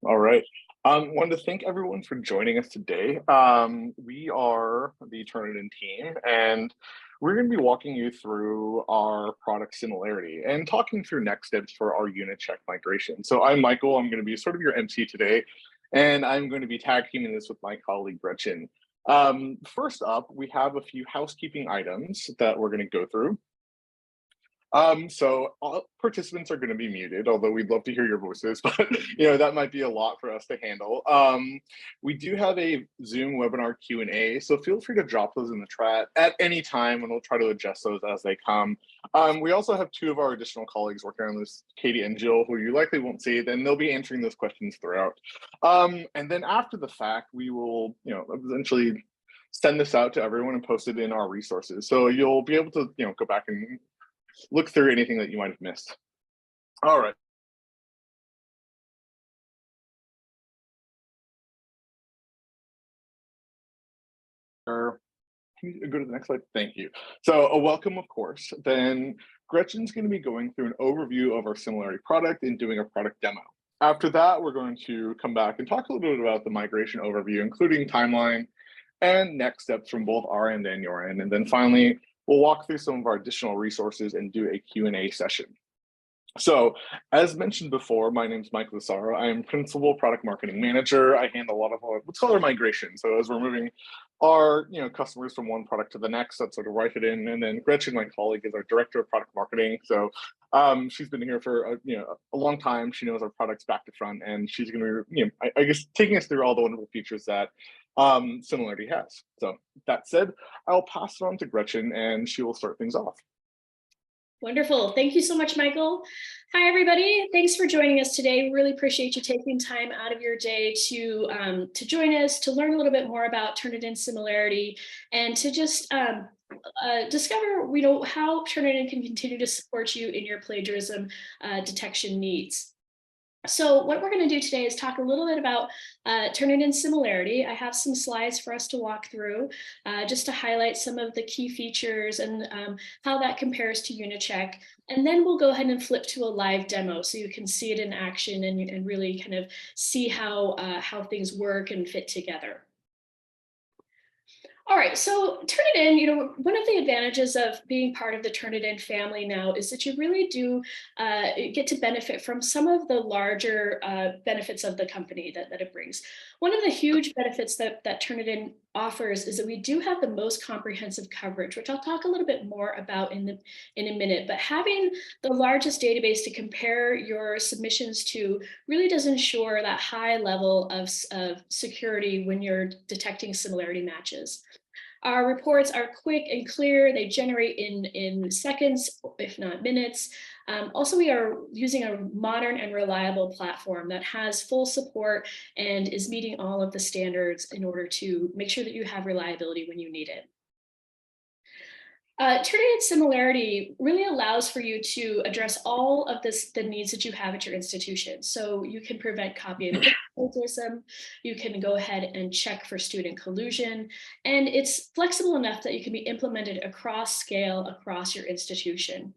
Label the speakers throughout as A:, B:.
A: All right. Wanted to thank everyone for joining us today. We are the Turnitin team, and we're going to be walking you through our product similarity and talking through next steps for our Unicheck migration. So I'm Michael. I'm going to be sort of your MC today, and I'm going to be tag teaming this with my colleague Gretchen. First up, we have a few housekeeping items that we're going to go through. So all participants are going to be muted, although we'd love to hear your voices, but that might be a lot for us to handle. We do have a Zoom webinar Q&A, so feel free to drop those in the chat at any time, and we'll try to adjust those as they come. We also have two of our additional colleagues working on this, Katie and Jill, who you likely won't see, then they'll be answering those questions throughout. And then after the fact, we will, eventually send this out to everyone and post it in our resources. So you'll be able to, go back and look through anything that you might have missed. All right. Can you go to the next slide? Thank you. So a welcome, of course. Then Gretchen's going to be going through an overview of our Similarity product and doing a product demo. After that, we're going to come back and talk a little bit about the migration overview, including timeline and next steps from both our end and your end. And then finally, we'll walk through some of our additional resources and do a Q&A session. So as mentioned before, my name is Michael Lassaro. I am Principal Product Marketing Manager. I handle a lot of what's called our migration. So as we're moving our customers from one product to the next, that's sort of write it in. And then Gretchen, my colleague, is our Director of Product Marketing. So she's been here for a long time. She knows our products back to front, and she's going to be, I guess, taking us through all the wonderful features that Similarity has. So that said, I'll pass it on to Gretchen and she will start things off.
B: Wonderful. Thank you so much, Michael. Hi, everybody. Thanks for joining us today. Really appreciate you taking time out of your day to join us, to learn a little bit more about Turnitin Similarity, and to just discover how Turnitin can continue to support you in your plagiarism detection needs. So what we're going to do today is talk a little bit about Turnitin Similarity. I have some slides for us to walk through just to highlight some of the key features and how that compares to Unicheck. And then we'll go ahead and flip to a live demo so you can see it in action and really kind of see how things work and fit together. All right, so Turnitin, one of the advantages of being part of the Turnitin family now is that you really do get to benefit from some of the larger benefits of the company that it brings. One of the huge benefits that Turnitin offers is that we do have the most comprehensive coverage, which I'll talk a little bit more about in a minute. But having the largest database to compare your submissions to really does ensure that high level of security when you're detecting similarity matches. Our reports are quick and clear. They generate in seconds, if not minutes. Also, we are using a modern and reliable platform that has full support and is meeting all of the standards in order to make sure that you have reliability when you need it. Turnitin Similarity really allows for you to address all of the needs that you have at your institution. So you can prevent copy and plagiarism, you can go ahead and check for student collusion, and it's flexible enough that you can be implemented across scale across your institution.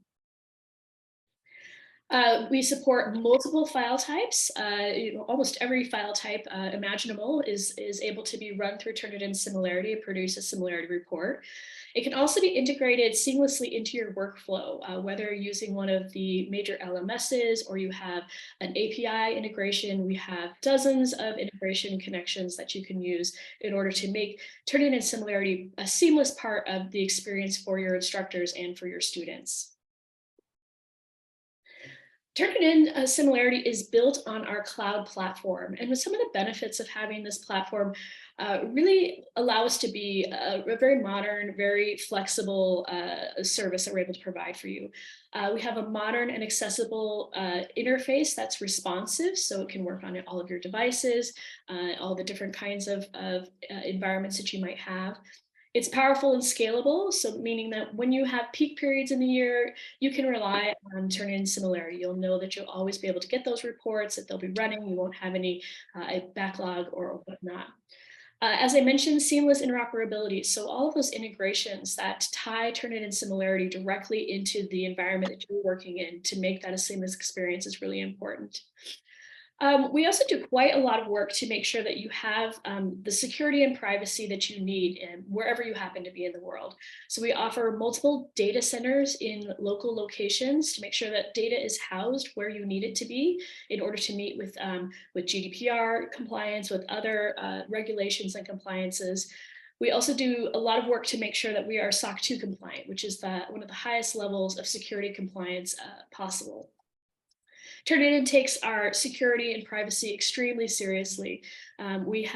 B: We support multiple file types. Almost every file type imaginable is able to be run through Turnitin Similarity and produce a similarity report. It can also be integrated seamlessly into your workflow, whether you're using one of the major LMSs or you have an API integration. We have dozens of integration connections that you can use in order to make Turnitin Similarity a seamless part of the experience for your instructors and for your students. Turnitin Similarity is built on our cloud platform, and with some of the benefits of having this platform really allow us to be a very modern, very flexible service that we're able to provide for you. We have a modern and accessible interface that's responsive, so it can work on all of your devices, all the different kinds of environments that you might have. It's powerful and scalable, so meaning that when you have peak periods in the year, you can rely on Turnitin Similarity. You'll know that you'll always be able to get those reports, that they'll be running, you won't have any backlog or whatnot. As I mentioned, seamless interoperability. So all of those integrations that tie Turnitin Similarity directly into the environment that you're working in to make that a seamless experience is really important. We also do quite a lot of work to make sure that you have the security and privacy that you need in wherever you happen to be in the world. So we offer multiple data centers in local locations to make sure that data is housed where you need it to be in order to meet with GDPR compliance, with other regulations and compliances. We also do a lot of work to make sure that we are SOC 2 compliant, which is one of the highest levels of security compliance possible. Turnitin takes our security and privacy extremely seriously. We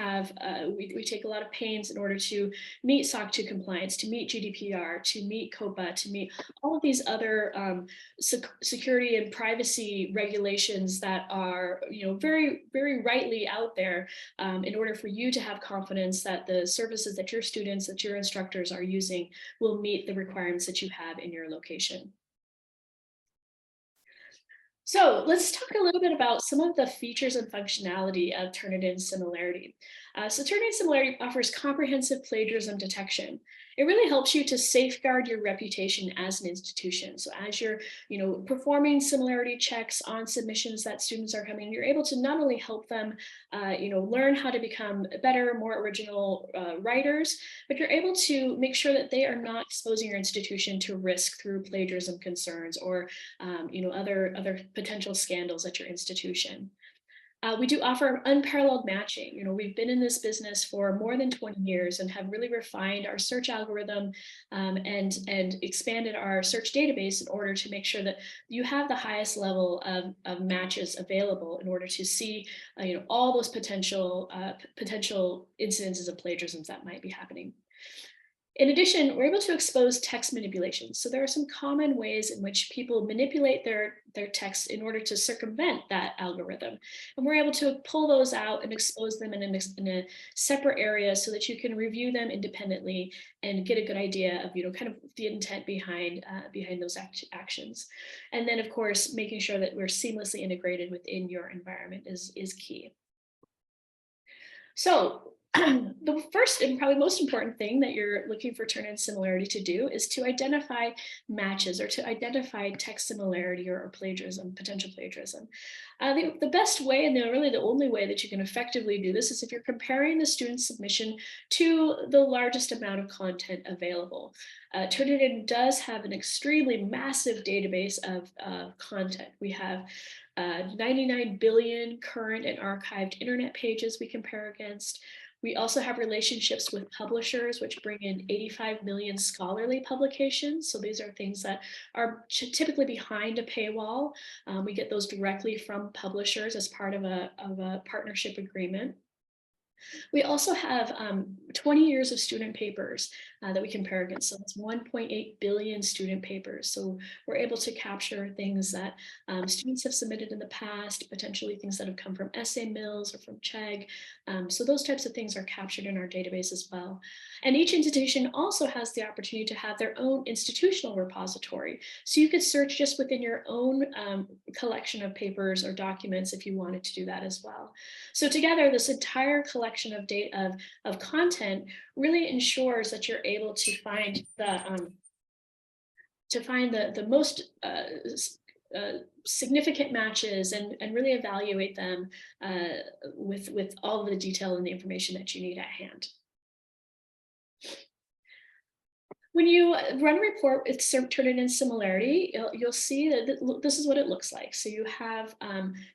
B: take a lot of pains in order to meet SOC 2 compliance, to meet GDPR, to meet COPA, to meet all of these other security and privacy regulations that are, very, very rightly out there in order for you to have confidence that the services that your students, that your instructors are using will meet the requirements that you have in your location. So let's talk a little bit about some of the features and functionality of Turnitin Similarity. So Turnitin Similarity offers comprehensive plagiarism detection. It really helps you to safeguard your reputation as an institution. So as you're, performing similarity checks on submissions that students are coming, you're able to not only help them, learn how to become better, more original writers, but you're able to make sure that they are not exposing your institution to risk through plagiarism concerns or other potential scandals at your institution. We do offer unparalleled matching. We've been in this business for more than 20 years and have really refined our search algorithm and expanded our search database in order to make sure that you have the highest level of matches available in order to see all those potential incidences of plagiarisms that might be happening. In addition, we're able to expose text manipulations. So there are some common ways in which people manipulate their text in order to circumvent that algorithm. And we're able to pull those out and expose them in a separate area so that you can review them independently and get a good idea of, kind of the intent behind those actions. And then, of course, making sure that we're seamlessly integrated within your environment is key. So the first and probably most important thing that you're looking for Turnitin Similarity to do is to identify matches or to identify text similarity or plagiarism, potential plagiarism. The best way and really the only way that you can effectively do this is if you're comparing the student's submission to the largest amount of content available. Turnitin does have an extremely massive database of content. We have 99 billion current and archived internet pages we compare against. We also have relationships with publishers, which bring in 85 million scholarly publications. So these are things that are typically behind a paywall. We get those directly from publishers as part of a partnership agreement. We also have 20 years of student papers that we compare against. So that's 1.8 billion student papers. So we're able to capture things that students have submitted in the past, potentially things that have come from essay mills or from Chegg. So those types of things are captured in our database as well. And each institution also has the opportunity to have their own institutional repository. So you could search just within your own collection of papers or documents if you wanted to do that as well. So together, this entire collection of data of content really ensures that you're able to find the most significant matches and really evaluate them with all the detail and the information that you need at hand. When you run a report with Turnitin Similarity, you'll see that this is what it looks like. So you have,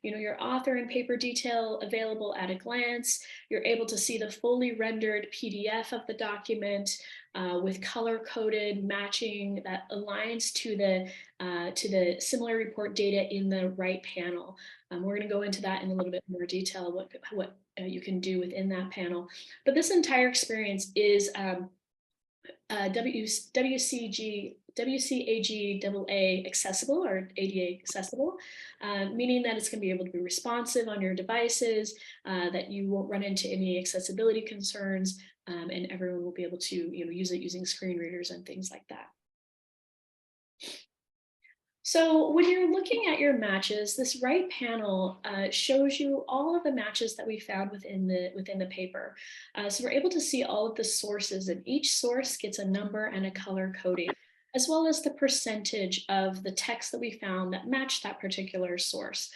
B: your author and paper detail available at a glance. You're able to see the fully rendered PDF of the document with color-coded matching that aligns to the similar report data in the right panel. We're going to go into that in a little bit more detail, what you can do within that panel. But this entire experience is WCAG AA accessible or ADA accessible, meaning that it's going to be able to be responsive on your devices, that you won't run into any accessibility concerns, and everyone will be able to use it using screen readers and things like that. So when you're looking at your matches, this right panel shows you all of the matches that we found within the paper. So we're able to see all of the sources, and each source gets a number and a color coding. as well as the percentage of the text that we found that matched that particular source.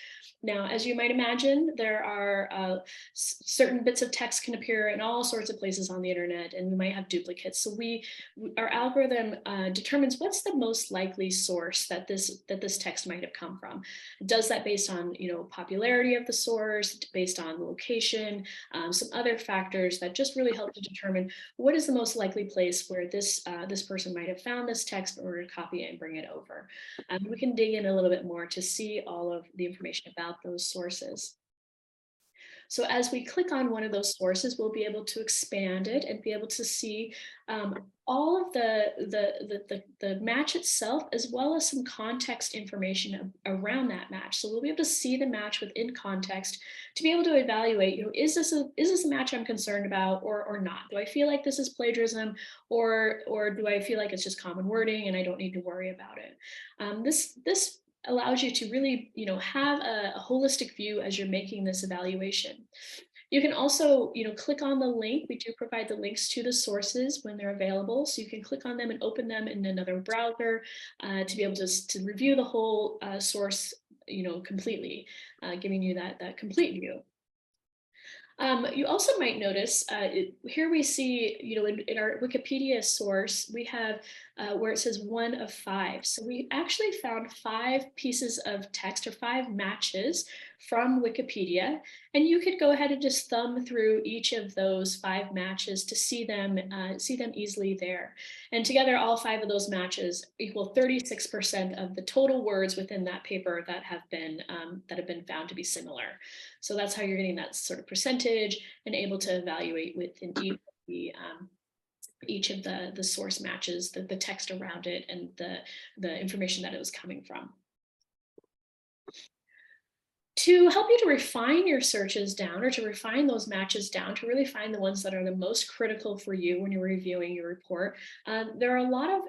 B: Now, as you might imagine, there are certain bits of text can appear in all sorts of places on the internet, and we might have duplicates. So our algorithm determines what's the most likely source that this text might have come from. It does that based on popularity of the source, based on location, some other factors that just really help to determine what is the most likely place where this person might have found this text in order to copy it and bring it over. We can dig in a little bit more to see all of the information about those sources. So as we click on one of those sources, we'll be able to expand it and be able to see all of the match itself, as well as some context information around that match. So we'll be able to see the match within context to be able to evaluate, is this a match I'm concerned about or not? Do I feel like this is plagiarism, or do I feel like it's just common wording and I don't need to worry about it? This allows you to really, have a holistic view as you're making this evaluation. You can also, click on the link. We do provide the links to the sources when they're available. So you can click on them and open them in another browser to be able to review the whole source, completely, giving you that complete view. You also might notice here we see, in our Wikipedia source, we have where it says 1 of 5. So we actually found 5 pieces of text or 5 matches from Wikipedia. And you could go ahead and just thumb through each of those 5 matches to see them easily there. And together, all 5 of those matches equal 36% of the total words within that paper that have been found to be similar. So that's how you're getting that sort of percentage and able to evaluate within each of the source matches, the text around it, and the information that it was coming from. To help you to refine your searches down, or to refine those matches down, to really find the ones that are the most critical for you when you're reviewing your report, there are a lot of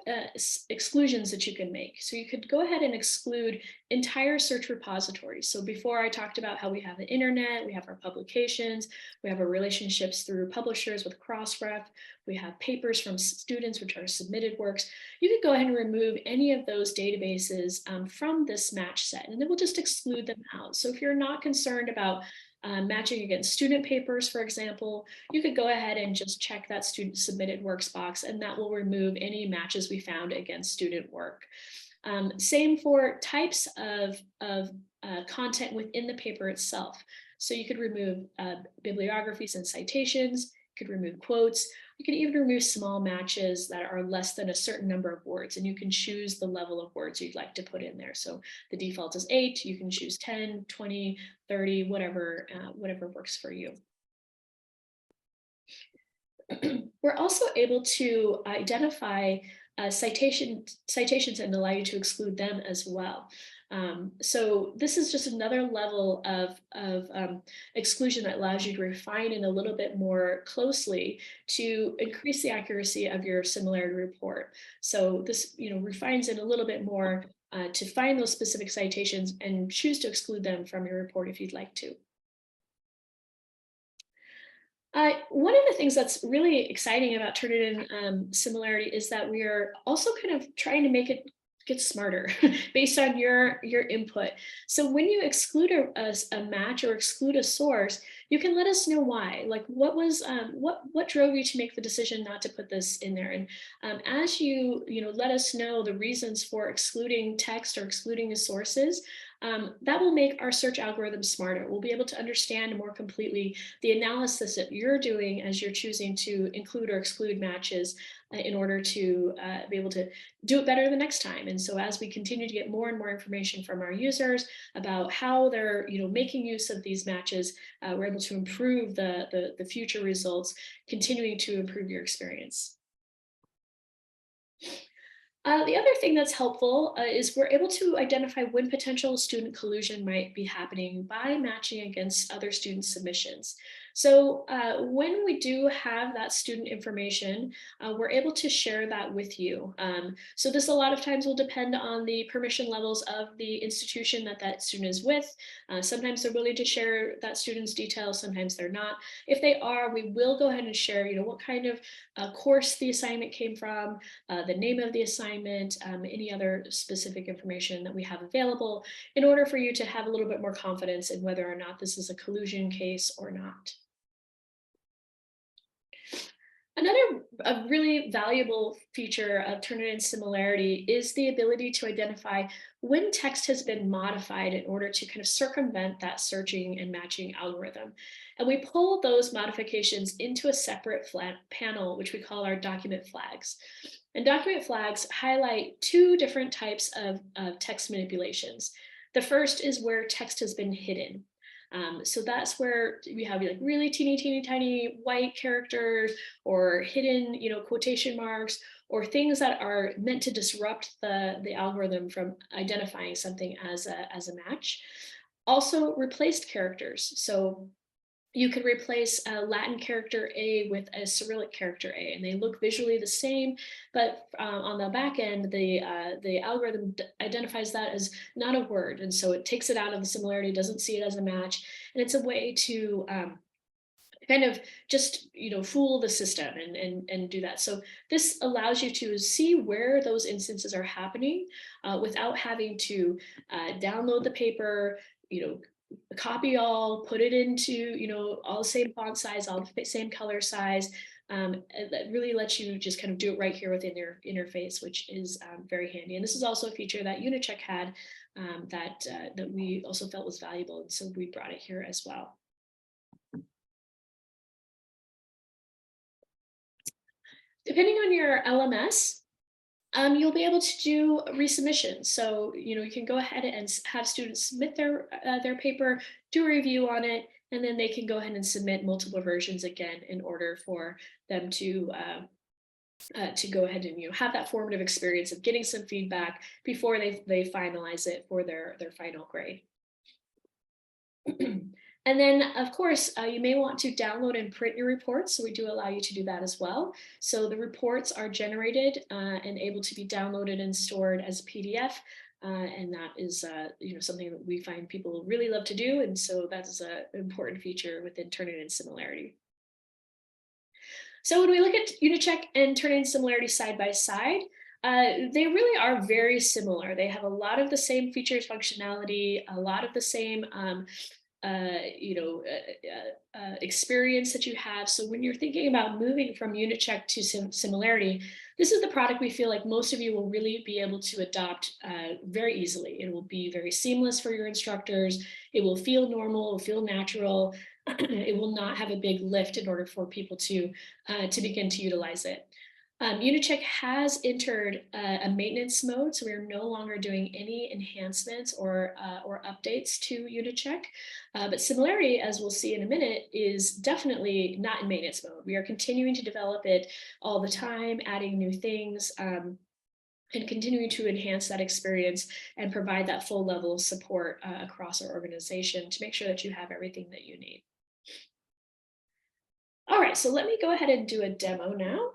B: exclusions that you can make. So you could go ahead and exclude entire search repositories. So before, I talked about how we have the internet, we have our publications, we have our relationships through publishers with Crossref, we have papers from students, which are submitted works. You could go ahead and remove any of those databases from this match set, and then we'll just exclude them out. So if you're not concerned about matching against student papers, for example, you could go ahead and just check that student submitted works box, and that will remove any matches we found against student work. Same for types of content within the paper itself. So you could remove bibliographies and citations, you could remove quotes, you can even remove small matches that are less than a certain number of words, and you can choose the level of words you'd like to put in there. So the default is 8, you can choose 10, 20, 30, whatever works for you. We're also able to identify citations and allow you to exclude them as well. So this is just another level of exclusion that allows you to refine it a little bit more closely to increase the accuracy of your similarity report. So this refines it a little bit more to find those specific citations and choose to exclude them from your report if you'd like to. One of the things that's really exciting about Turnitin Similarity is that we are also kind of trying to make it get smarter based on your input. So when you exclude a match or exclude a source, you can let us know why. Like what drove you to make the decision not to put this in there? And as you let us know the reasons for excluding text or excluding the sources, that will make our search algorithm smarter. We'll be able to understand more completely the analysis that you're doing as you're choosing to include or exclude matches in order to be able to do it better the next time. And so as we continue to get more and more information from our users about how they're making use of these matches, we're able to improve the future results, continuing to improve your experience. The other thing that's helpful is we're able to identify when potential student collusion might be happening by matching against other student submissions. So when we do have that student information, we're able to share that with you. So this a lot of times will depend on the permission levels of the institution that student is with. Sometimes they're willing to share that student's details, sometimes they're not. If they are, we will go ahead and share what kind of course the assignment came from, the name of the assignment, assignment, any other specific information that we have available in order for you to have a little bit more confidence in whether or not this is a collusion case or not. Another really valuable feature of Turnitin Similarity is the ability to identify when text has been modified in order to kind of circumvent that searching and matching algorithm. And we pull those modifications into a separate panel, which we call our document flags. And document flags highlight two different types of text manipulations. The first is where text has been hidden. So that's where we have like really teeny tiny white characters or hidden, quotation marks or things that are meant to disrupt the algorithm from identifying something as a match. Also replaced characters. So you can replace a Latin character A with a Cyrillic character A, and they look visually the same, but on the back end, the algorithm identifies that as not a word, and so it takes it out of the similarity, doesn't see it as a match, and it's a way to kind of just fool the system and do that. So this allows you to see where those instances are happening without having to download the paper, copy all, put it into, all the same font size, all the same color size. That really lets you just kind of do it right here within your interface, which is very handy. And this is also a feature that Unicheck had that we also felt was valuable. And so we brought it here as well. Depending on your LMS, you'll be able to do resubmission. So, you can go ahead and have students submit their paper, do a review on it, and then they can go ahead and submit multiple versions again in order for them to go ahead and have that formative experience of getting some feedback before they finalize it for their final grade. And then, of course, you may want to download and print your reports. So we do allow you to do that as well. So the reports are generated and able to be downloaded and stored as a PDF. And that is something that we find people really love to do. And so that's an important feature within Turnitin Similarity. So when we look at Unicheck and Turnitin Similarity side by side, they really are very similar. They have a lot of the same features, functionality, a lot of the same experience that you have. So when you're thinking about moving from Unicheck to Similarity, this is the product we feel like most of you will really be able to adopt very easily. It will be very seamless for your instructors. It will feel normal, it will feel natural. It will not have a big lift in order for people to begin to utilize it. Unicheck has entered a maintenance mode, so we are no longer doing any enhancements or updates to Unicheck. But Similarity, as we'll see in a minute, is definitely not in maintenance mode. We are continuing to develop it all the time, adding new things, and continuing to enhance that experience and provide that full level of support across our organization to make sure that you have everything that you need. All right, so let me go ahead and do a demo now.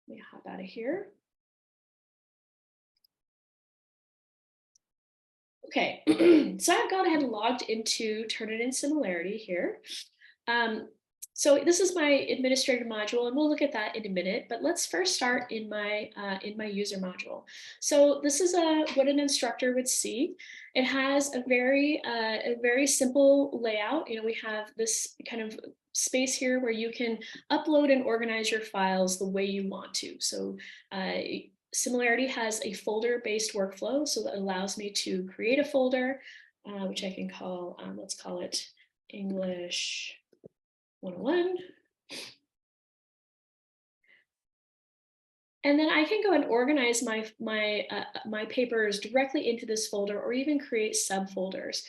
B: Let me hop out of here. Okay, so I've gone ahead and logged into Turnitin Similarity here. So this is my administrator module, and we'll look at that in a minute. But let's first start in my user module. So this is what an instructor would see. It has a very simple layout. We have this kind of space here where you can upload and organize your files the way you want to. So Similarity has a folder-based workflow, so that allows me to create a folder, which I can call, let's call it English 101. And then I can go and organize my papers directly into this folder, or even create subfolders.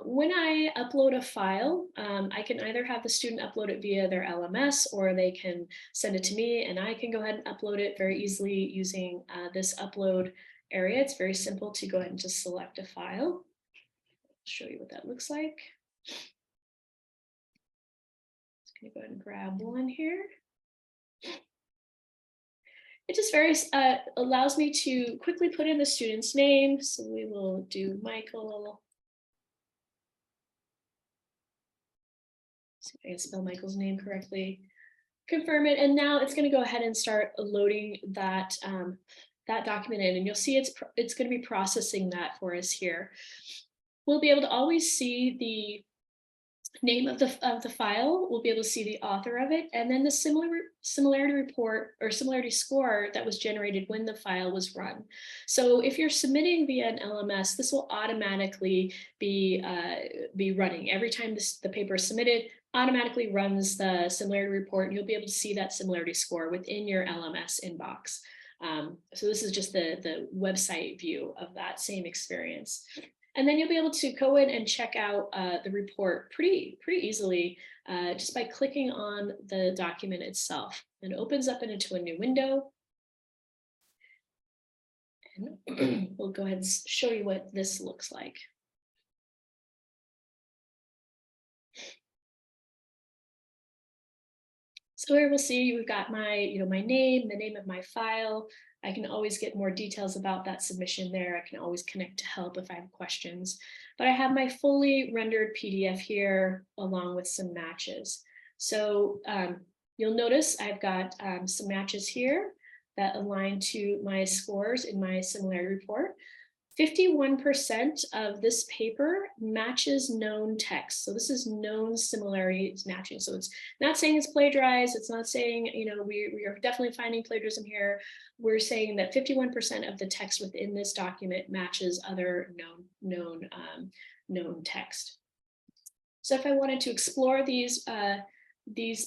B: When I upload a file, I can either have the student upload it via their LMS, or they can send it to me and I can go ahead and upload it very easily using this upload area. It's very simple to go ahead and just select a file. I'll show you what that looks like. Just gonna go ahead and grab one here. It just allows me to quickly put in the student's name. So we will do Michael. See if I can spell Michael's name correctly. confirm it, and now it's going to go ahead and start loading that that document in, and you'll see it's going to be processing that for us here. We'll be able to always see the name of the file. We'll be able to see the author of it, and then the similarity report or similarity score that was generated when the file was run. So if you're submitting via an LMS, this will automatically be running every time the paper is submitted. Automatically runs the similarity report, and you'll be able to see that similarity score within your LMS inbox. So this is just the website view of that same experience. And then you'll be able to go in and check out the report pretty easily just by clicking on the document itself. It opens up into a new window. And we'll go ahead and show you what this looks like. So here we'll see we've got my, my name, the name of my file. I can always get more details about that submission there. I can always connect to help if I have questions. But I have my fully rendered PDF here along with some matches. So you'll notice I've got some matches here that align to my scores in my similarity report. 51% of this paper matches known text. So this is known similarities matching. So it's not saying it's plagiarized. It's not saying, we are definitely finding plagiarism here. We're saying that 51% of the text within this document matches other known text. So if I wanted to explore these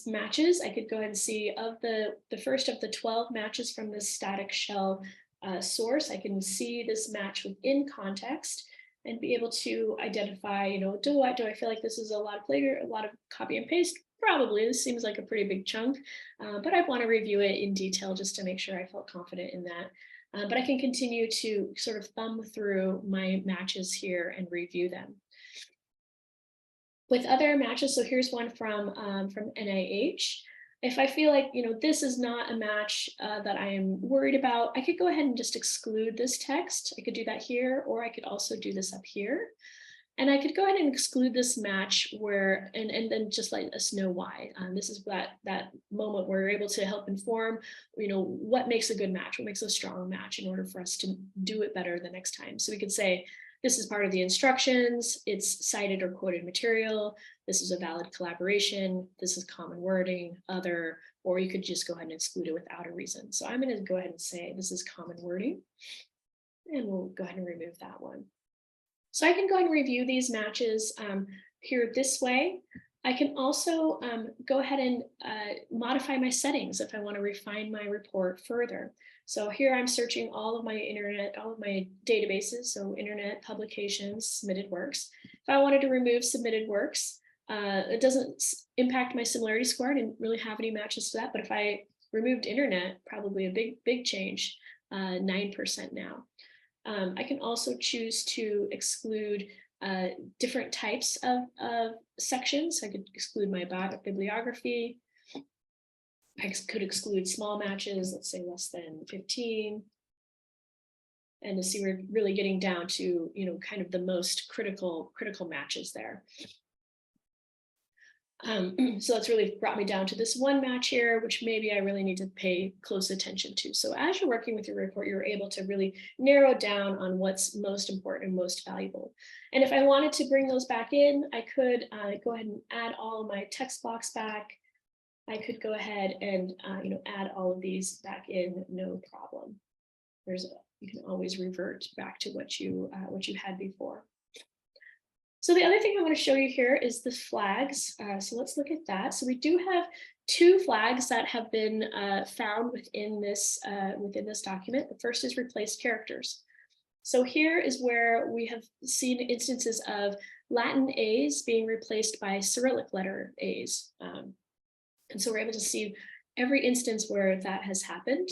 B: matches, I could go ahead and see of the first of the 12 matches from this static shell source, I can see this match within context and be able to identify, do I feel like this is a lot of copy and paste? Probably. This seems like a pretty big chunk, but I want to review it in detail just to make sure I felt confident in that. But I can continue to sort of thumb through my matches here and review them. With other matches, so here's one from NIH. If I feel like, this is not a match that I am worried about, I could go ahead and just exclude this text. I could do that here, or I could also do this up here. And I could go ahead and exclude this match and then just let us know why. This is that moment where we're able to help inform, what makes a good match, what makes a strong match in order for us to do it better the next time. So we could say, this is part of the instructions, it's cited or quoted material, this is a valid collaboration, this is common wording, other, or you could just go ahead and exclude it without a reason. So I'm going to go ahead and say this is common wording, and we'll go ahead and remove that one. So I can go ahead and review these matches here this way. I can also go ahead and modify my settings if I want to refine my report further. So here I'm searching all of my databases, so internet publications, submitted works. If I wanted to remove submitted works, it doesn't impact my similarity score. I didn't really have any matches to that, but if I removed internet, probably a big change, 9% now. I can also choose to exclude different types of sections. I could exclude my bibliography. I could exclude small matches, let's say less than 15. And to see we're really getting down to, kind of the most critical matches there. So that's really brought me down to this one match here, which maybe I really need to pay close attention to. So as you're working with your report, you're able to really narrow down on what's most important and most valuable. And if I wanted to bring those back in, I could go ahead and add all of my text blocks back. I could go ahead and add all of these back in, no problem. You can always revert back to what you had before. So the other thing I want to show you here is the flags. So let's look at that. So we do have 2 flags that have been found within this document. The first is replaced characters. So here is where we have seen instances of Latin A's being replaced by Cyrillic letter A's. And so we're able to see every instance where that has happened.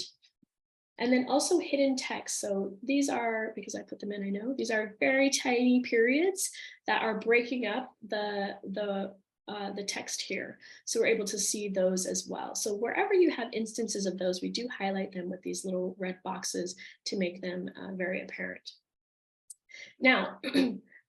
B: And then also hidden text. So these are, because I put them in, I know, these are very tiny periods that are breaking up the text here. So we're able to see those as well. So wherever you have instances of those, we do highlight them with these little red boxes to make them very apparent. Now,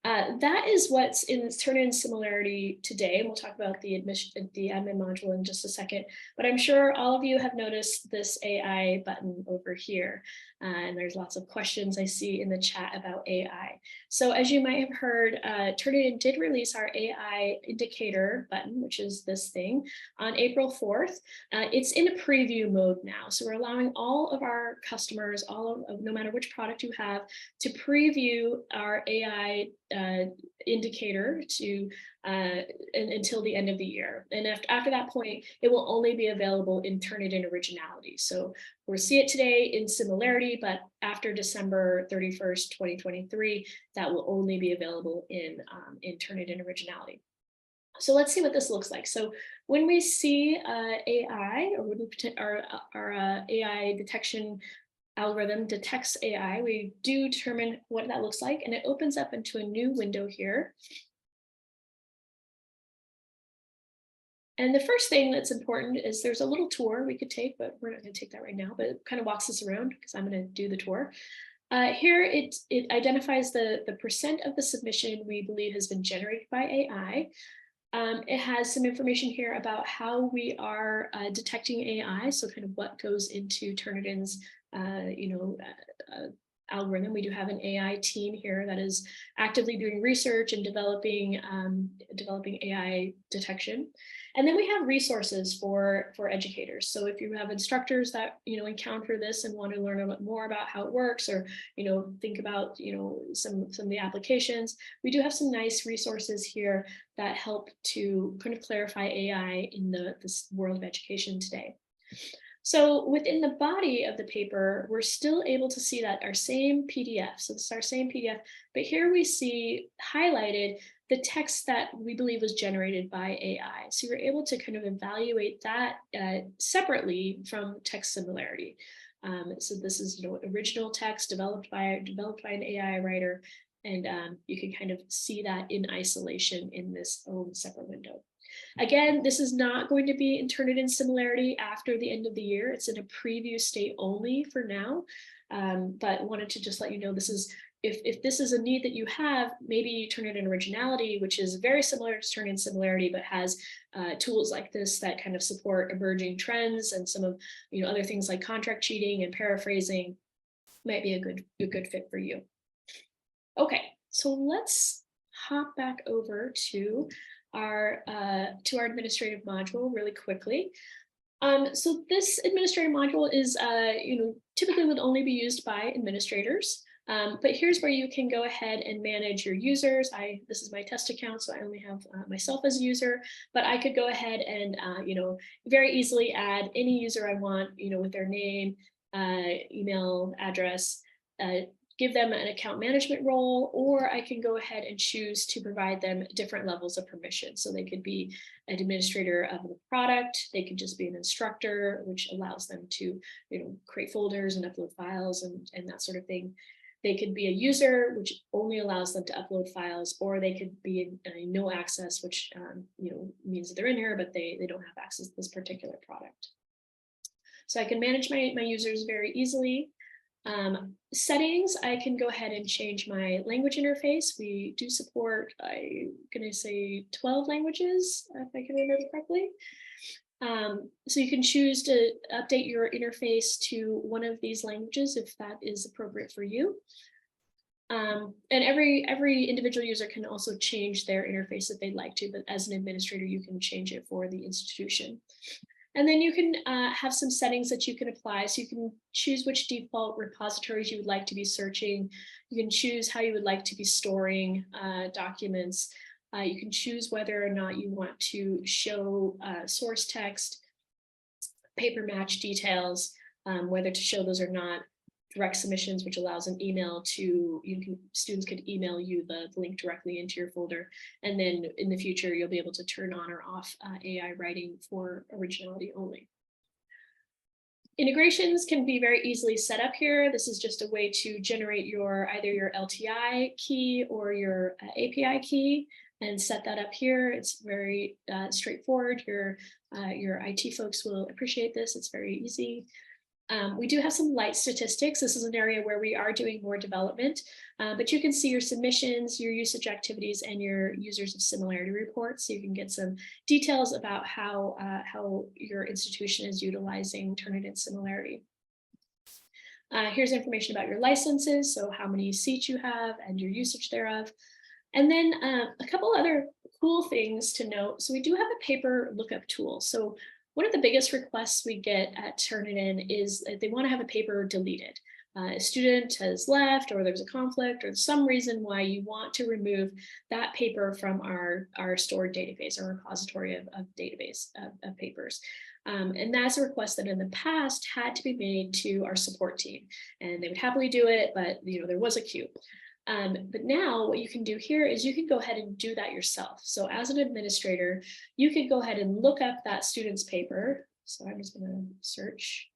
B: That is what's in Turnitin Similarity today. And we'll talk about the admin module in just a second. But I'm sure all of you have noticed this AI button over here. And there's lots of questions I see in the chat about AI. So as you might have heard, Turnitin did release our AI indicator button, which is this thing, on April 4th. It's in a preview mode now. So we're allowing all of our customers, no matter which product you have, to preview our AI indicator until the end of the year. And after that point, it will only be available in Turnitin Originality. So we'll see it today in Similarity, but after December 31st, 2023, that will only be available in Turnitin Originality. So let's see what this looks like. So when we see AI, or when our AI detection algorithm detects AI, we do determine what that looks like, and it opens up into a new window here. And the first thing that's important is there's a little tour we could take, but we're not going to take that right now, but it kind of walks us around because I'm going to do the tour. Here, it identifies the percent of the submission we believe has been generated by AI. It has some information here about how we are detecting AI, so kind of what goes into Turnitin's algorithm. We do have an AI team here that is actively doing research and developing AI detection. And then we have resources for educators. So if you have instructors that encounter this and want to learn a bit more about how it works, or think about some of the applications, we do have some nice resources here that help to kind of clarify AI in this world of education today. So within the body of the paper, we're still able to see that our same PDF. So this is our same PDF, but here we see highlighted the text that we believe was generated by AI. So you're able to kind of evaluate that separately from text similarity. So this is original text developed by an AI writer, and you can kind of see that in isolation in this own separate window. Again, this is not going to be in Turnitin Similarity after the end of the year. It's in a preview state only for now, but wanted to just let you know this is, if this is a need that you have, maybe Turnitin Originality, which is very similar to Turnitin Similarity, but has tools like this that kind of support emerging trends and some of other things like contract cheating and paraphrasing, might be a good fit for you. Okay, so let's hop back over to our administrative module really quickly. So this administrative module is, typically would only be used by administrators. But here's where you can go ahead and manage your users. This is my test account, so I only have myself as a user, but I could go ahead and, very easily add any user I want, with their name, email address, give them an account management role, or I can go ahead and choose to provide them different levels of permission. So they could be an administrator of the product, they could just be an instructor, which allows them to create folders and upload files and that sort of thing. They could be a user, which only allows them to upload files, or they could be a no access, which means that they're in here, but they don't have access to this particular product. So I can manage my users very easily. Settings, I can go ahead and change my language interface. We do support, I'm going to say 12 languages, if I can remember correctly. So you can choose to update your interface to one of these languages if that is appropriate for you. And every individual user can also change their interface if they'd like to, but as an administrator, you can change it for the institution. And then you can have some settings that you can apply. So you can choose which default repositories you would like to be searching. You can choose how you would like to be storing documents. You can choose whether or not you want to show source text, paper match details, whether to show those or not, direct submissions, which allows an email to, students could email you the link directly into your folder. And then in the future, you'll be able to turn on or off AI writing for originality only. Integrations can be very easily set up here. This is just a way to generate either your LTI key or your API key and set that up here. It's very straightforward. Your IT folks will appreciate this. It's very easy. We do have some light statistics. This is an area where we are doing more development, but you can see your submissions, your usage activities, and your users of similarity reports. So you can get some details about how your institution is utilizing Turnitin Similarity. Here's information about your licenses, so how many seats you have and your usage thereof. And then a couple other cool things to note. So we do have a paper lookup tool. So one of the biggest requests we get at Turnitin is that they want to have a paper deleted. A student has left, or there's a conflict, or some reason why you want to remove that paper from our stored database, our repository of database of papers. And that's a request that in the past had to be made to our support team, and they would happily do it, but there was a queue. But now what you can do here is you can go ahead and do that yourself. So as an administrator, you could go ahead and look up that student's paper. So I'm just going to search.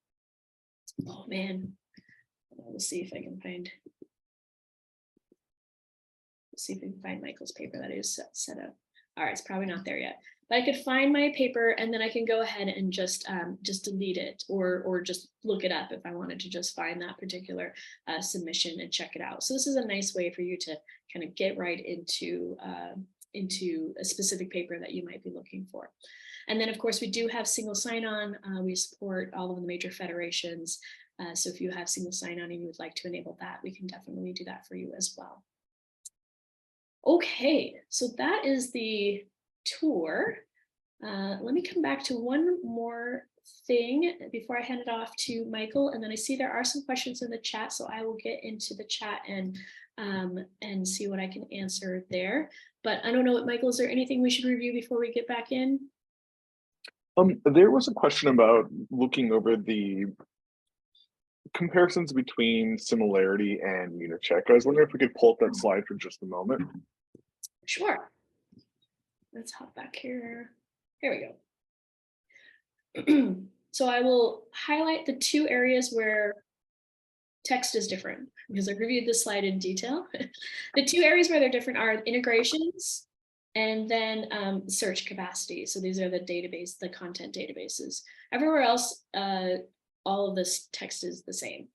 B: Oh man, let's see if I can find. Let's see if we can find Michael's paper that is set up. All right, it's probably not there yet. But I could find my paper, and then I can go ahead and just delete it, or just look it up if I wanted to just find that particular submission and check it out. So this is a nice way for you to kind of get right into a specific paper that you might be looking for. And then of course we do have single sign-on. We support all of the major federations. So if you have single sign-on and you would like to enable that, we can definitely do that for you as well. Okay, so that is the tour. Let me come back to one more thing before I hand it off to Michael. And then I see there are some questions in the chat, so I will get into the chat and see what I can answer there. But I don't know, Michael, is there anything we should review before we get back in?
A: There was a question about looking over the comparisons between Similarity and Unicheck. I was wondering if we could pull up that slide for just a moment.
B: Sure. Let's hop back here. Here we go. So I will highlight the two areas where text is different, because I reviewed this slide in detail. The two areas where they're different are integrations and then search capacity. So these are the content databases. Everywhere else, all of this text is the same.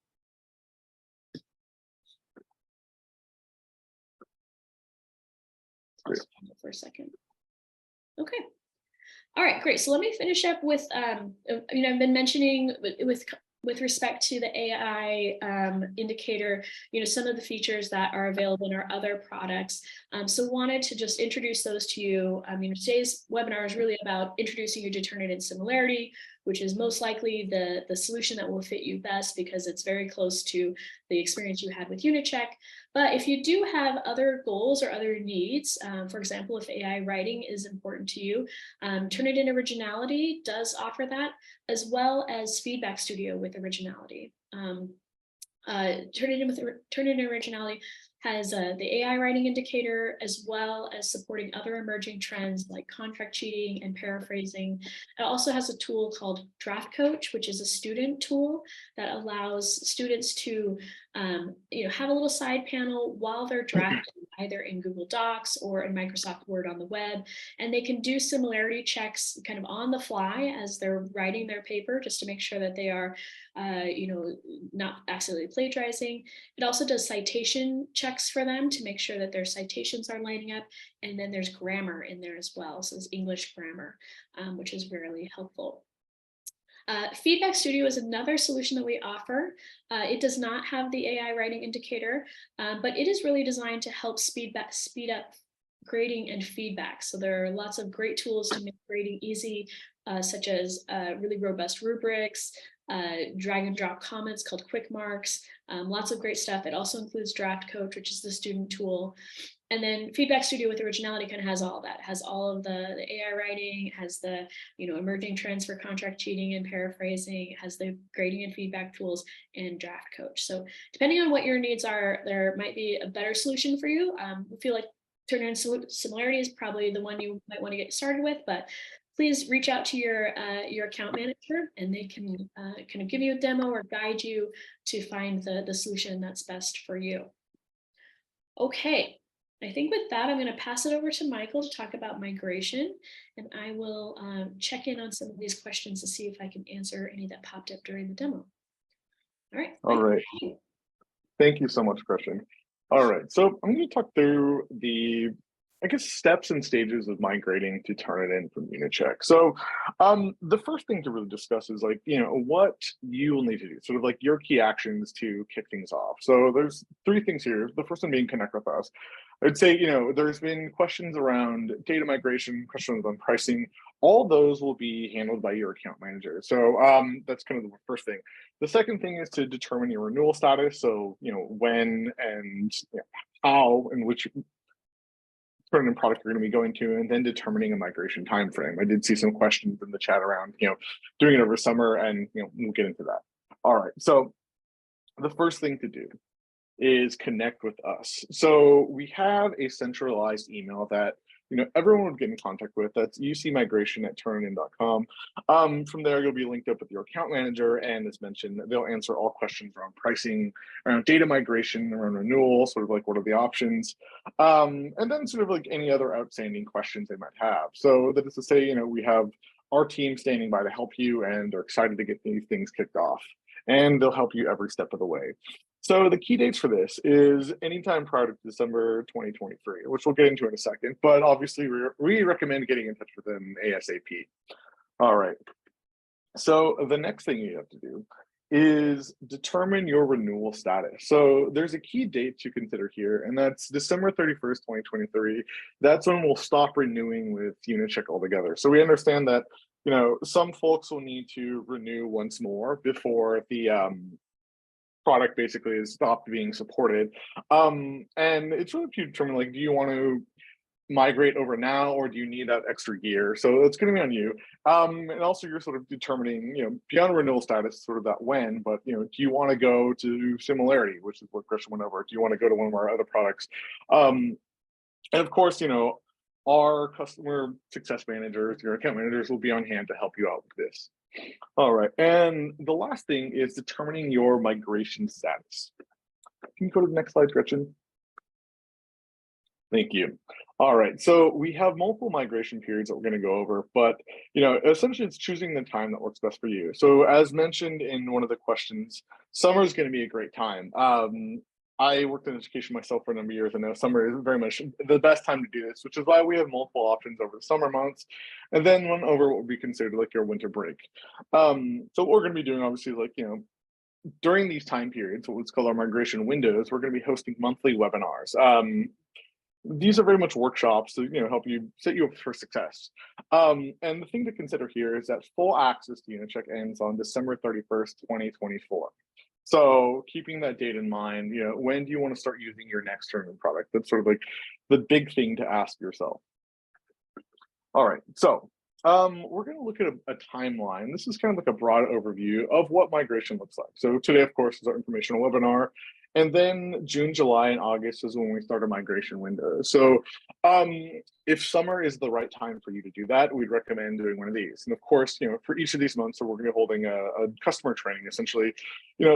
B: For a second. Okay. All right, great. So let me finish up with, I've been mentioning with respect to the AI indicator, some of the features that are available in our other products. So wanted to just introduce those to you. Today's webinar is really about introducing you to Turnitin Similarity, which is most likely the solution that will fit you best because it's very close to the experience you had with Unicheck. But if you do have other goals or other needs, for example, if AI writing is important to you, Turnitin Originality does offer that, as well as Feedback Studio with Originality. Turnitin Originality has the AI writing indicator, as well as supporting other emerging trends like contract cheating and paraphrasing. It also has a tool called Draft Coach, which is a student tool that allows students to have a little side panel while they're drafting, either in Google Docs or in Microsoft Word on the web. And they can do similarity checks kind of on the fly as they're writing their paper, just to make sure that they are not accidentally plagiarizing. It also does citation checks for them to make sure that their citations are lining up. And then there's grammar in there as well. So there's English grammar, which is really helpful. Feedback Studio is another solution that we offer. It does not have the AI writing indicator, but it is really designed to help speed up grading and feedback. So there are lots of great tools to make grading easy, such as really robust rubrics, drag and drop comments called quick marks, lots of great stuff. It also includes Draft Coach, which is the student tool. And then Feedback Studio with Originality kind of has all that. It has all of the AI writing, it has the emerging trends for contract cheating and paraphrasing, it has the grading and feedback tools, and Draft Coach. So depending on what your needs are, there might be a better solution for you. We feel like Turnitin Similarity is probably the one you might want to get started with, but please reach out to your account manager, and they can kind of give you a demo or guide you to find the solution that's best for you. Okay. I think with that, I'm going to pass it over to Michael to talk about migration, and I will check in on some of these questions to see if I can answer any that popped up during the demo. All right.
A: All right. Thank you so much, Christian. All right, so I'm going to talk through the, I guess, steps and stages of migrating to Turnitin from Unicheck. So the first thing to really discuss is like, what you will need to do, sort of like your key actions to kick things off. So there's three things here. The first one being connect with us. I'd say, there's been questions around data migration, questions on pricing. All those will be handled by your account manager. So that's kind of the first thing. The second thing is to determine your renewal status. So, when and how and which Turnitin product you're going to be going to, and then determining a migration timeframe. I did see some questions in the chat around, doing it over summer, and we'll get into that. All right. So the first thing to do is connect with us. So we have a centralized email that everyone would get in contact with. That's ucmigration@turnitin.com. From there, you'll be linked up with your account manager, and as mentioned, they'll answer all questions around pricing, around data migration, around renewal, sort of like what are the options, and then sort of like any other outstanding questions they might have. So that is to say, we have our team standing by to help you, and they're excited to get these things kicked off, and they'll help you every step of the way. So the key dates for this is anytime prior to December 2023, which we'll get into in a second, but obviously we recommend getting in touch with them ASAP. All right. So the next thing you have to do is determine your renewal status. So there's a key date to consider here, and that's December 31st, 2023. That's when we'll stop renewing with Unicheck altogether. So we understand that, some folks will need to renew once more before the product basically has stopped being supported. And it's really to determine, like, do you want to migrate over now, or do you need that extra gear? So it's going to be on you. And also you're sort of determining, beyond renewal status, sort of that when, but, do you want to go to Similarity, which is what Christian went over? Do you want to go to one of our other products? And of course, our customer success managers, your account managers will be on hand to help you out with this. All right, and the last thing is determining your migration status. Can you go to the next slide, Gretchen? Thank you. All right, so we have multiple migration periods that we're going to go over, but essentially it's choosing the time that works best for you. So as mentioned in one of the questions, summer is going to be a great time. I worked in education myself for a number of years, and know summer is very much the best time to do this, which is why we have multiple options over the summer months, and then one over what would be considered like your winter break. So what we're going to be doing, obviously, like, during these time periods, what's called our migration windows, we're going to be hosting monthly webinars. These are very much workshops to help you set you up for success. And the thing to consider here is that full access to Unicheck ends on December 31st, 2024. So keeping that date in mind, when do you want to start using your next Turnitin product? That's sort of like the big thing to ask yourself. All right, so we're going to look at a timeline. This is kind of like a broad overview of what migration looks like. So today, of course, is our informational webinar. And then June, July, and August is when we start a migration window. So if summer is the right time for you to do that, we'd recommend doing one of these. And of course, for each of these months, so we're going to be holding a customer training, essentially,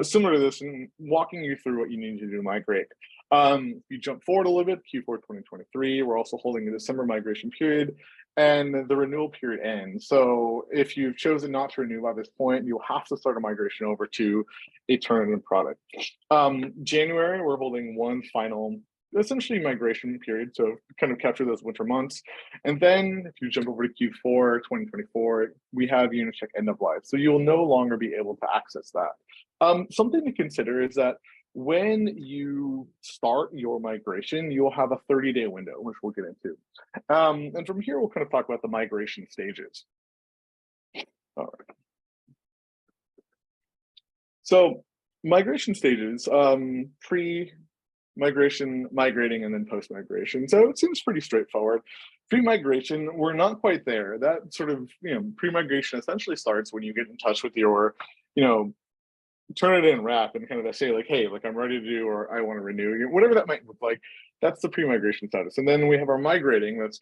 A: similar to this, and walking you through what you need to do to migrate. You jump forward a little bit, Q4 2023, we're also holding a December migration period, and the renewal period ends. So if you've chosen not to renew by this point, you'll have to start a migration over to a Turnitin product. January, we're holding one final, essentially, migration period, so kind of capture those winter months. And then if you jump over to Q4 2024, we have Unicheck end of life. So you'll no longer be able to access that. Something to consider is that when you start your migration, you'll have a 30-day window, which we'll get into. And from here, we'll kind of talk about the migration stages. All right. So migration stages, pre-migration, migrating, and then post-migration. So it seems pretty straightforward. Pre-migration, we're not quite there. That sort of, pre-migration essentially starts when you get in touch with your, Turnitin wrap and kind of say like, hey, like I'm ready to do, or I want to renew, whatever that might look like. That's the pre-migration status. And then we have our migrating. That's,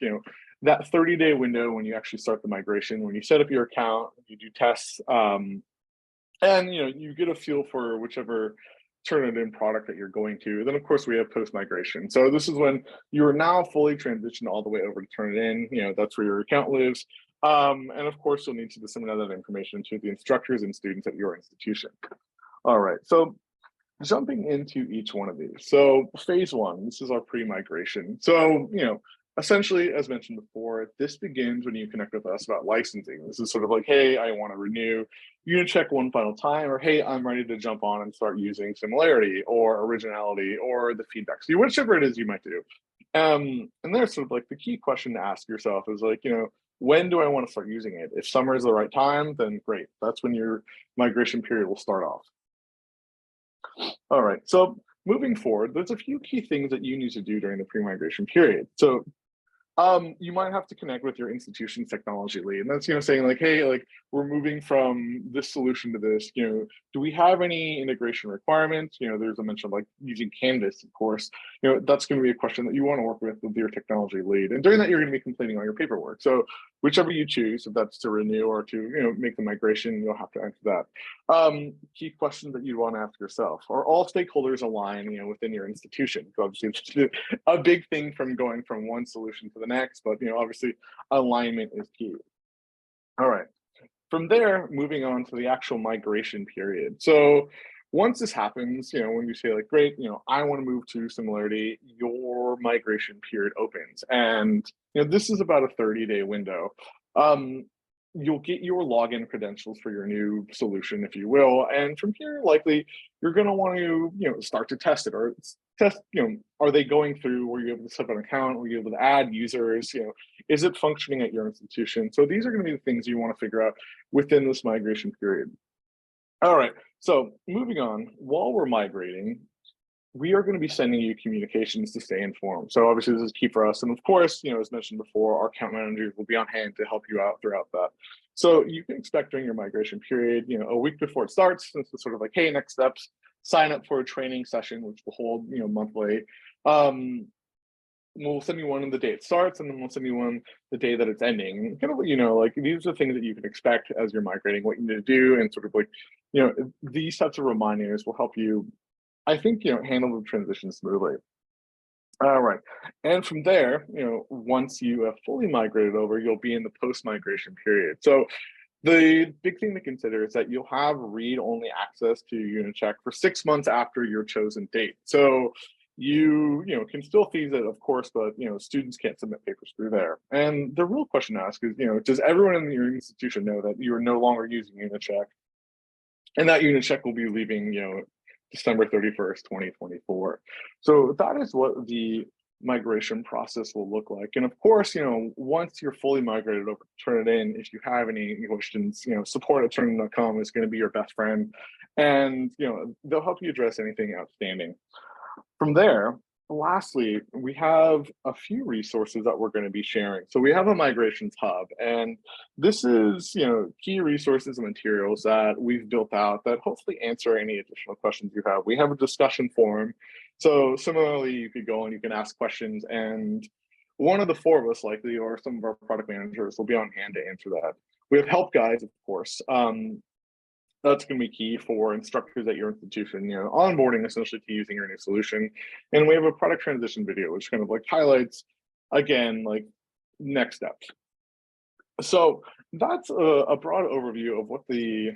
A: that 30-day window when you actually start the migration, when you set up your account, you do tests, and you get a feel for whichever Turnitin product that you're going to. Then of course we have post-migration. So this is when you are now fully transitioned all the way over to Turnitin. That's where your account lives. And of course you'll need to disseminate that information to the instructors and students at your institution. All right, so jumping into each one of these. So phase one, this is our pre-migration. So, essentially, as mentioned before, this begins when you connect with us about licensing. This is sort of like, hey, I want to renew Unicheck one final time, or hey, I'm ready to jump on and start using Similarity or Originality or the feedback. So whichever it is you might do. And there's sort of like the key question to ask yourself is like, when do I want to start using it? If summer is the right time, then great. That's when your migration period will start off. All right, so moving forward, there's a few key things that you need to do during the pre-migration period. So you might have to connect with your institution's technology lead, and that's saying like, hey, like we're moving from this solution to this. Do we have any integration requirements? There's a mention of like using Canvas, of course. That's going to be a question that you want to work with your technology lead, and during that you're going to be completing all your paperwork. So whichever you choose, if that's to renew or to make the migration, you'll have to answer that. Key questions that you want to ask yourself: are all stakeholders aligned within your institution? So obviously it's a big thing from going from one solution to the next, but obviously alignment is key. All right, from there, moving on to the actual migration period. So once this happens, when you say like, great, I want to move to Similarity, your migration period opens. And this is about a 30-day window. You'll get your login credentials for your new solution, if you will. And from here, likely you're going to want to, start to test it or test, are they going through? Were you able to set up an account? Were you able to add users? Is it functioning at your institution? So these are going to be the things you want to figure out within this migration period. All right, so moving on, while we're migrating, we are going to be sending you communications to stay informed. So obviously this is key for us. And of course, as mentioned before, our account managers will be on hand to help you out throughout that. So you can expect during your migration period, a week before it starts, this is sort of like, hey, next steps, sign up for a training session, which will hold, monthly. We'll send you one on the day it starts, and then we'll send you one the day that it's ending. Kind of, like these are things that you can expect as you're migrating, what you need to do, and sort of like, these types of reminders will help you, I think, handle the transition smoothly. All right, and from there, once you have fully migrated over, you'll be in the post-migration period. So the big thing to consider is that you'll have read-only access to Unicheck for 6 months after your chosen date. So you can still fees it, of course, but students can't submit papers through there. And the real question to ask is, does everyone in your institution know that you are no longer using Unicheck, and that Unicheck will be leaving, December 31st, 2024. So that is what the migration process will look like. And of course, once you're fully migrated over to Turnitin, if you have any questions, support at turnitin.com is going to be your best friend. And, they'll help you address anything outstanding. From there, lastly, we have a few resources that we're going to be sharing. So we have a migrations hub, and this is, key resources and materials that we've built out that hopefully answer any additional questions you have. We have a discussion forum. So similarly, you could go and you can ask questions, and one of the four of us likely, or some of our product managers, will be on hand to answer that. We have help guides, of course. That's going to be key for instructors at your institution, onboarding essentially to using your new solution. And we have a product transition video, which kind of like highlights, again, like next steps. So that's a broad overview of what the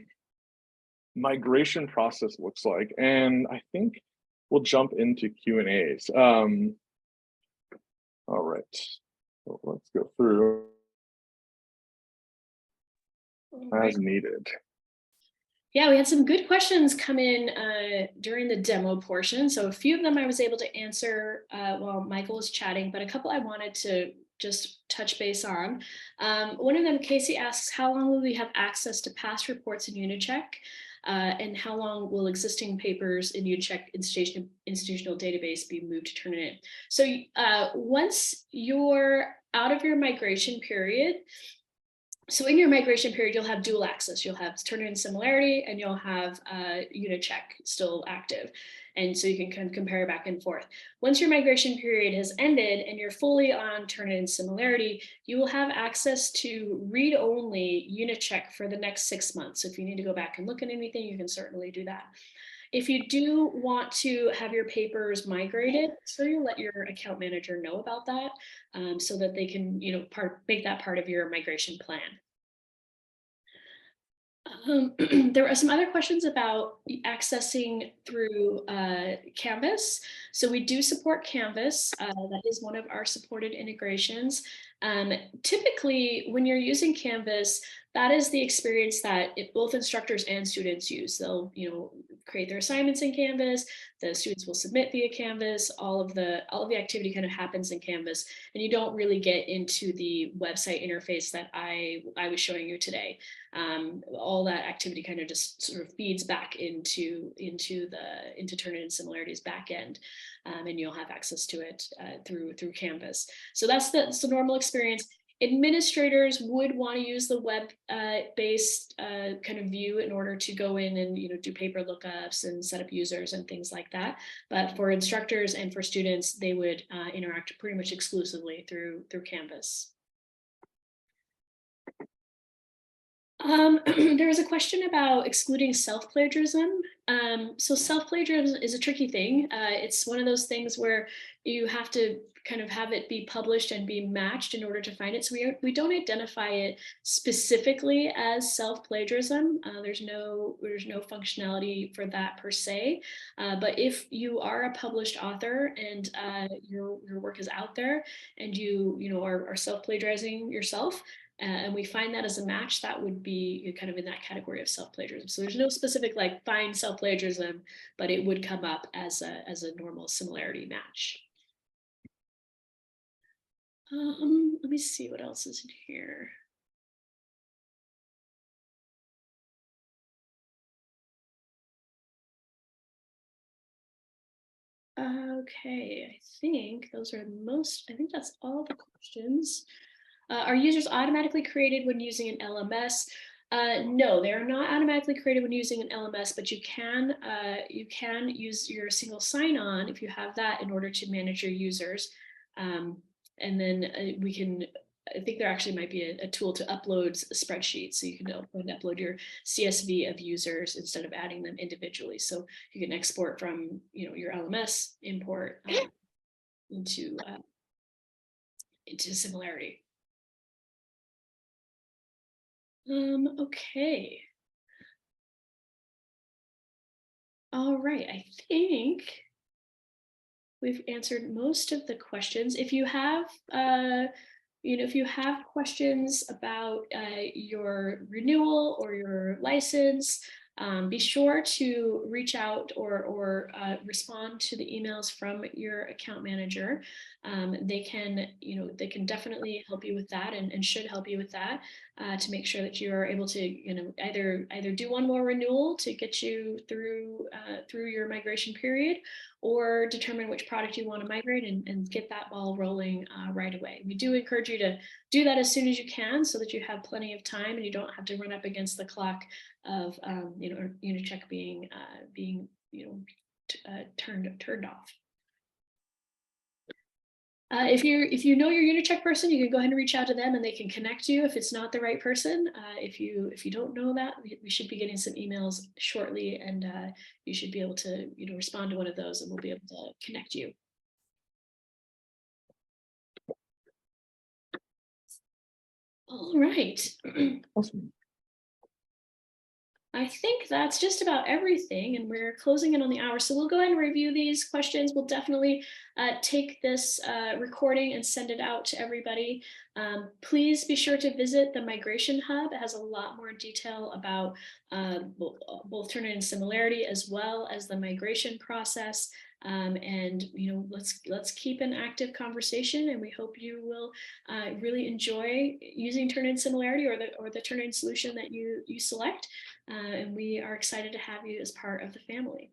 A: migration process looks like. And I think we'll jump into Q&As. All right, so let's go through as needed.
B: Yeah, we had some good questions come in during the demo portion. So a few of them I was able to answer while Michael was chatting, but a couple I wanted to just touch base on. One of them, Casey asks, how long will we have access to past reports in Unicheck? And how long will existing papers in Unicheck institutional database be moved to Turnitin? So once you're out of your migration period, so in your migration period, you'll have dual access. You'll have Turnitin Similarity and you'll have Unicheck still active. And so you can kind of compare back and forth. Once your migration period has ended and you're fully on Turnitin Similarity, you will have access to read-only Unicheck for the next 6 months. So if you need to go back and look at anything, you can certainly do that. If you do want to have your papers migrated, so you let your account manager know about that so that they can, make that part of your migration plan. There are some other questions about accessing through Canvas. So we do support Canvas. That is one of our supported integrations. Typically, when you're using Canvas, that is the experience that both instructors and students use. They'll, create their assignments in Canvas. The students will submit via Canvas. All of the activity kind of happens in Canvas, and you don't really get into the website interface that I was showing you today. All that activity kind of just sort of feeds back into Turnitin Similarity's backend, and you'll have access to it through Canvas. So that's the normal experience. Administrators would want to use the web-based kind of view in order to go in and do paper lookups and set up users and things like that. But for instructors and for students, they would interact pretty much exclusively through Canvas. There was a question about excluding self-plagiarism. So self-plagiarism is a tricky thing. It's one of those things where you have to kind of have it be published and be matched in order to find it. So we don't identify it specifically as self-plagiarism. There's no functionality for that per se. But if you are a published author and your work is out there and you are self-plagiarizing yourself, and we find that as a match, that would be kind of in that category of self-plagiarism. So there's no specific like find self-plagiarism, but it would come up as a normal similarity match. Let me see what else is in here. Okay, I think that's all the questions. Are users automatically created when using an LMS? No, they are not automatically created when using an LMS, but you can use your single sign-on if you have that in order to manage your users. And then I think there actually might be a tool to upload spreadsheets. So you can upload your CSV of users instead of adding them individually. So you can export from your LMS, import into Similarity. Okay. All right, I think we've answered most of the questions. If you have, questions about your renewal or your license, be sure to reach out or respond to the emails from your account manager. They can definitely help you with that and should help you with that to make sure that you are able to either do one more renewal to get you through your migration period, or determine which product you want to migrate and get that ball rolling right away. We do encourage you to do that as soon as you can so that you have plenty of time and you don't have to run up against the clock of Unicheck being turned off. If you know your Unicheck person, you can go ahead and reach out to them and they can connect you if it's not the right person. If you don't know that, we should be getting some emails shortly, and you should be able to respond to one of those and we'll be able to connect you. All right.
A: Awesome.
B: I think that's just about everything, and we're closing in on the hour. So we'll go ahead and review these questions. We'll definitely take this recording and send it out to everybody. Please be sure to visit the Migration Hub. It has a lot more detail about both Turnitin Similarity as well as the migration process. And let's keep an active conversation, and we hope you will really enjoy using Turnitin Similarity or the Turnitin solution that you select. And we are excited to have you as part of the family.